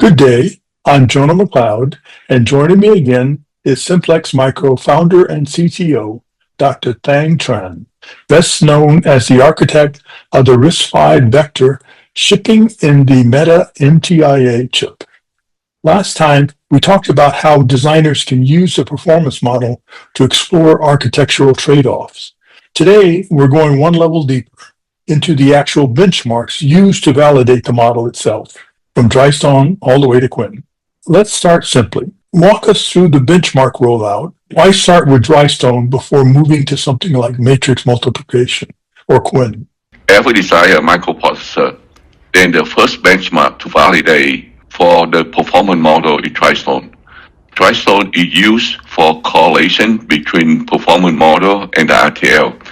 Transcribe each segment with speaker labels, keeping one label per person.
Speaker 1: Good day. I'm Jonah McLeod, and joining me again is Simplex Micro founder and CTO, Dr. Thang Tran, best known as the architect of the RISC-V vector shipping in the Meta MTIA chip. Last time, we talked about how designers can use the performance model to explore architectural trade-offs. Today, we're going one level deeper into the actual benchmarks used to validate the model itself, from Drystone all the way to Quinn. Let's start simply. Walk us through the benchmark rollout. Why start with Drystone before moving to something like matrix multiplication or Quinn?
Speaker 2: Every designer microprocessor, then the first benchmark to validate for the performance model is Drystone. Drystone is used for correlation between performance model and the RTL.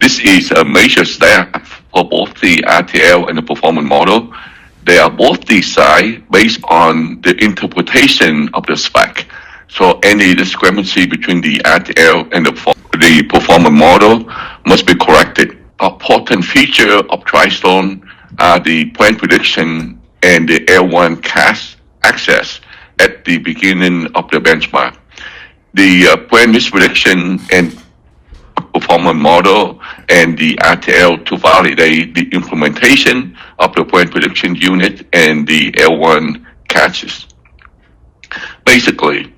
Speaker 2: This is a major step for both the RTL and the performance model. They are both designed based on the interpretation of the spec. So any discrepancy between the RTL and the performance model must be corrected. A important feature of Drystone are the point prediction and the L1 cache access at the beginning of the benchmark. The point misprediction and performance model and the RTL to validate the implementation of the point prediction unit and the L1 caches. Basically,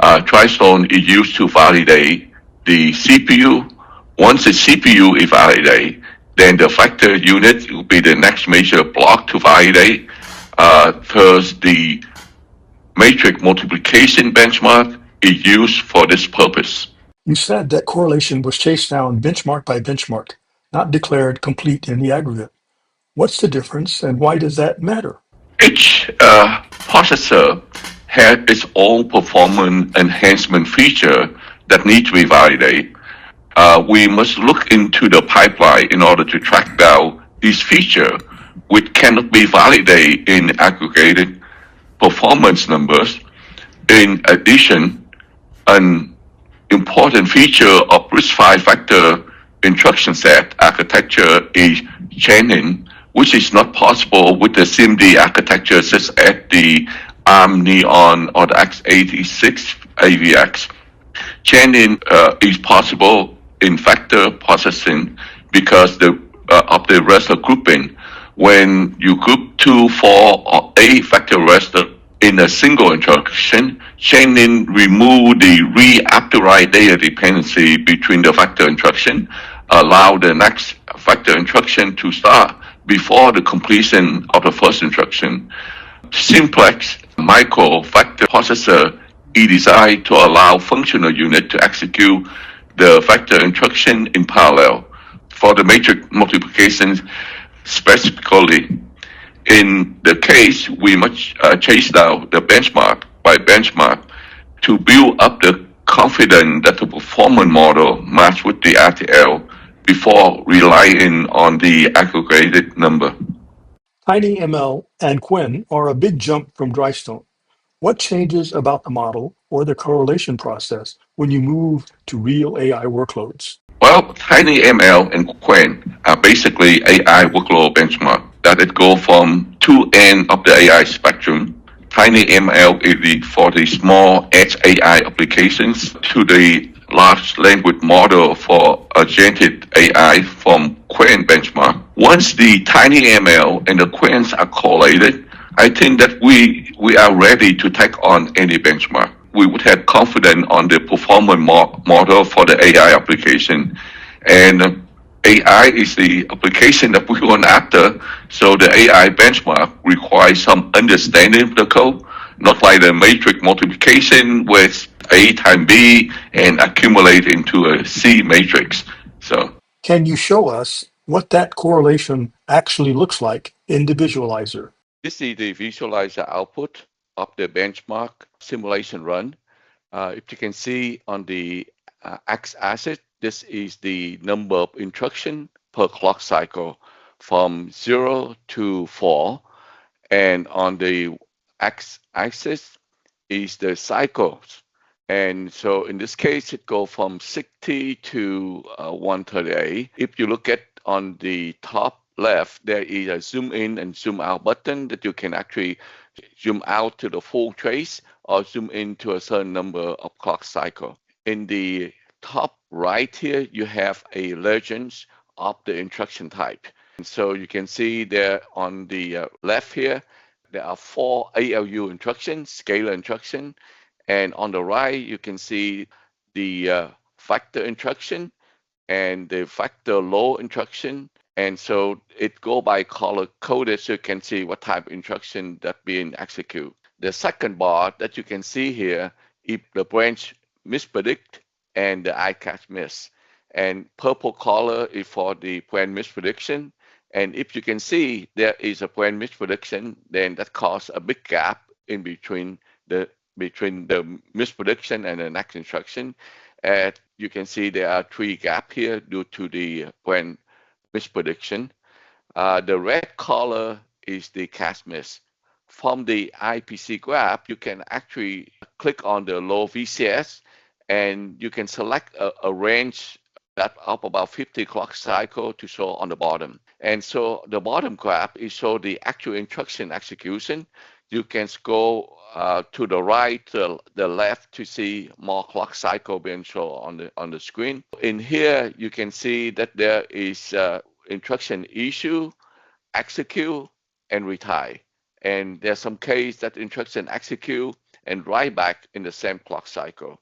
Speaker 2: Drystone is used to validate the CPU. Once the CPU is validated, then the vector unit will be the next major block to validate. Thus, the matrix multiplication benchmark is used for this purpose.
Speaker 1: You said that correlation was chased down benchmark by benchmark, not declared complete in the aggregate. What's the difference and why does that matter?
Speaker 2: Each processor has its own performance enhancement feature that need to be validated. We must look into the pipeline in order to track down these features, which cannot be validated in aggregated performance numbers. In addition, an important feature of RISC-V vector instruction set architecture is chaining, which is not possible with the SIMD architecture such as the ARM Neon or the x86 AVX. Chaining is possible in vector processing because of the raster grouping. When you group 2, 4, or 8 vector raster in a single instruction, chaining remove the read after write data dependency between the vector instruction, allow the next vector instruction to start before the completion of the first instruction. Simplex micro vector processor is designed to allow functional unit to execute the vector instruction in parallel. For the matrix multiplication specifically, in the case, we must chase down the benchmark by benchmark to build up the confidence that the performance model match with the RTL before relying on the aggregated number.
Speaker 1: TinyML and Quinn are a big jump from Drystone. What changes about the model or the correlation process when you move to real AI workloads?
Speaker 2: Well, TinyML and Quen are basically AI workload benchmark that it go from two ends of the AI spectrum. TinyML is for the small edge AI applications to the large language model for agentic AI from Quen benchmark. Once the TinyML and the Quens are correlated, I think that we are ready to take on any benchmark. We would have confidence on the performance model for the AI application. And AI is the application that we want after. So the AI benchmark requires some understanding of the code, not like the matrix multiplication with A times B and accumulate into a C matrix. So
Speaker 1: Can you show us what that correlation actually looks like in the visualizer?
Speaker 2: this is the visualizer output of the benchmark simulation run. If you can see on the x-axis, this is the number of instruction per clock cycle from 0 to 4. And on the x-axis is the cycles. And so in this case, it goes from 60 to 138. If you look at on the top left, there is a zoom in and zoom out button that you can actually zoom out to the full trace or zoom into a certain number of clock cycle. In the top right here, you have a legends of the instruction type. And so you can see there on the left here, there are 4 ALU instructions, scalar instruction. And on the right, you can see the factor instruction and the factor low instruction. And so it go by color coded so you can see what type of instruction that being executed. The second bar that you can see here, if the branch mispredict and the I-catch miss. And purple color is for the branch misprediction. And if you can see there is a branch misprediction, then that causes a big gap in between the misprediction and the next instruction. And you can see there are 3 gaps here due to the branch misprediction. The red color is the catch miss. From the IPC graph, you can actually click on the low VCS and you can select a range that up about 50 clock cycle to show on the bottom. And so the bottom graph is show the actual instruction execution. You can go to the right, to the left to see more clock cycle being shown on the screen. In here, you can see that there is instruction issue, execute, and retire. And there's some case that instruction execute and write back in the same clock cycle.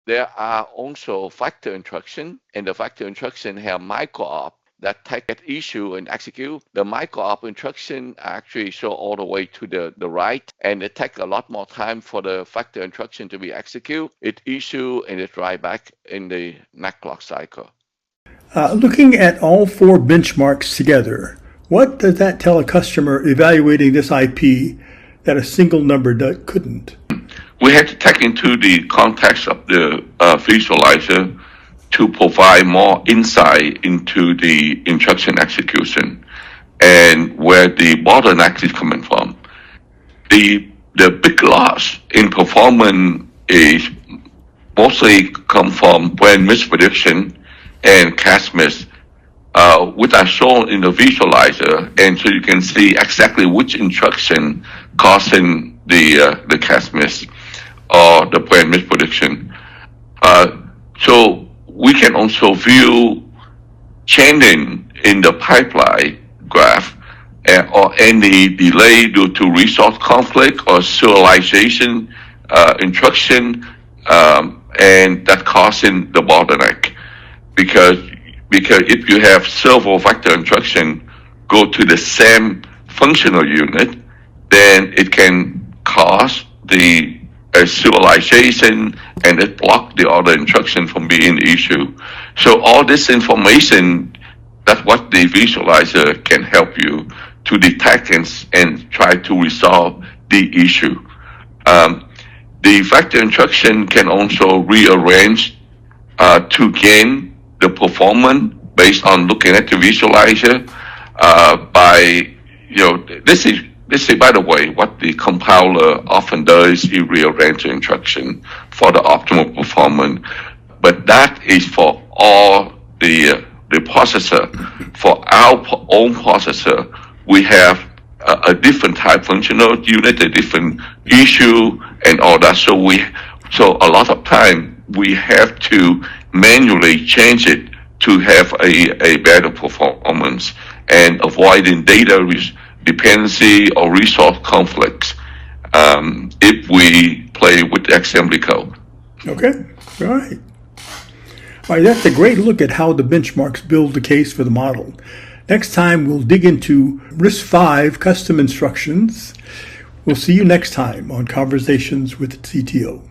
Speaker 2: There are also factor instruction, and the factor instruction have micro-op that take that issue and execute. The micro-op instruction actually show all the way to the right, and it take a lot more time for the factor instruction to be executed. It issue and it write back in the next clock cycle.
Speaker 1: Looking at all 4 benchmarks together, what does that tell a customer evaluating this IP that a single number couldn't?
Speaker 2: We had to take into the context of the visualizer to provide more insight into the instruction execution and where the bottleneck is coming from. The big loss in performance is mostly come from branch misprediction and catch miss, which are shown in the visualizer, and so you can see exactly which instruction causing the catch miss or the branch misprediction. So we can also view changing in the pipeline graph or any delay due to resource conflict or serialization instruction, and that causing the bottleneck. Because if you have several factor instruction go to the same functional unit, then it can cause the serialization and it block the other instruction from being issued. So all this information, that's what the visualizer can help you to detect and try to resolve the issue. The factor instruction can also rearrange to gain the performance based on looking at the visualizer by, this is, by the way, what the compiler often does, it rearrange the instruction for the optimal performance. But that is for all the processor. For our own processor, we have a different type functional unit, a different issue, and all that. So a lot of time we have to manually change it to have a better performance and avoiding data dependency or resource conflicts if we play with the assembly code.
Speaker 1: Okay, all right. All right, that's a great look at how the benchmarks build the case for the model. Next time, we'll dig into RISC-V custom instructions. We'll see you next time on Conversations with CTO.